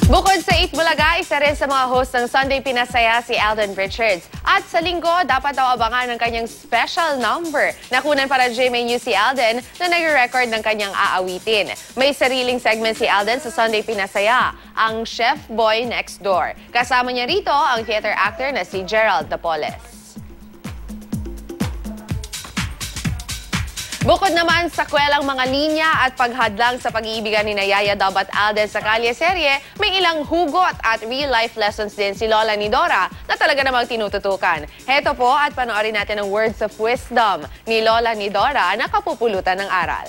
Bukod sa Eat Bulaga, isa rin sa mga host ng Sunday Pinasaya si Alden Richards. At sa linggo, dapat daw abangan ng kanyang special number. Nakunan para GMA News si Alden na nag-record ng kanyang aawitin. May sariling segment si Alden sa Sunday Pinasaya, ang Chef Boy Next Door. Kasama niya rito ang theater actor na si Gerald Dapoles. Bukod naman sa kwelang mga linya at paghadlang sa pag-iibigan ni Yaya Dub at Alden sa Kalye serye, may ilang hugot at real-life lessons din si Lola ni Dora na talaga namang tinututukan. Heto po at panoorin natin ang words of wisdom ni Lola ni Dora na kapupulutan ng aral.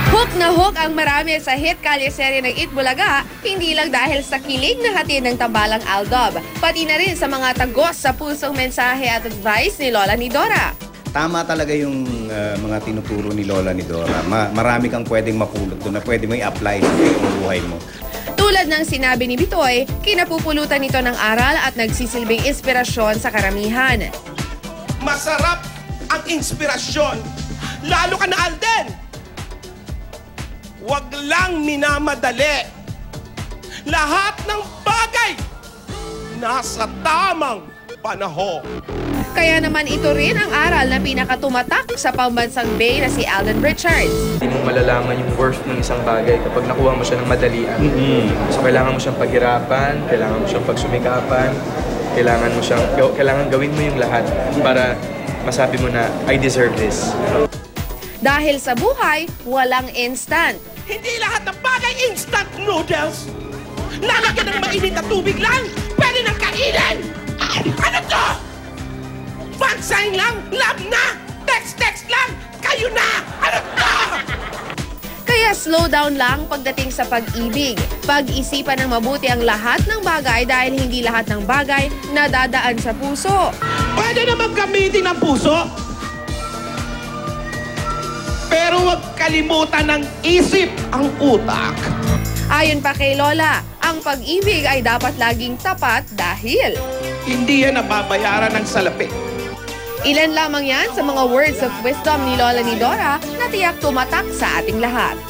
Hook na hook ang marami sa hit Kalye serye ng Eat Bulaga, hindi lang dahil sa kilig na hatid ng tambalang Aldob, pati na rin sa mga tagos sa pusong mensahe at advice ni Lola ni Dora. Tama talaga yung mga tinuturo ni Lola ni Dora. Marami kang pwedeng mapulot doon na pwede mo i-apply sa buhay mo. Tulad ng sinabi ni Bitoy, kinapupulutan ito ng aral at nagsisilbing inspirasyon sa karamihan. Masarap ang inspirasyon, lalo ka na Alden! Huwag lang minamadali. Lahat ng bagay nasa tamang panahon. Kaya naman ito rin ang aral na pinakatumatak sa pambansang Bay na si Alden Richards. Hindi mo malalaman yung worth ng isang bagay kapag nakuha mo siya ng madalian. So kailangan mo siyang paghirapan, kailangan mo siyang pagsumikapan, kailangan gawin mo yung lahat para masabi mo na, I deserve this. Dahil sa buhay, walang instant. Hindi lahat ng bagay instant noodles. Lalagyan ng mainit na tubig lang, pwede nang kainin. Ano to? Fan sign lang, love na. Text lang, kayo na. Ano to? Kaya slow down lang pagdating sa pag-ibig. Pag-isipan ng mabuti ang lahat ng bagay dahil hindi lahat ng bagay nadadaan sa puso. Pwede naman gamitin ang puso. Pero huwag kalimutan ng isip ang utak. Ayon pa kay Lola, ang pag-ibig ay dapat laging tapat dahil hindi yan nababayaran ng salapi. ilan lamang yan sa mga words of wisdom ni Lola ni Dora na tiyak tumatak sa ating lahat.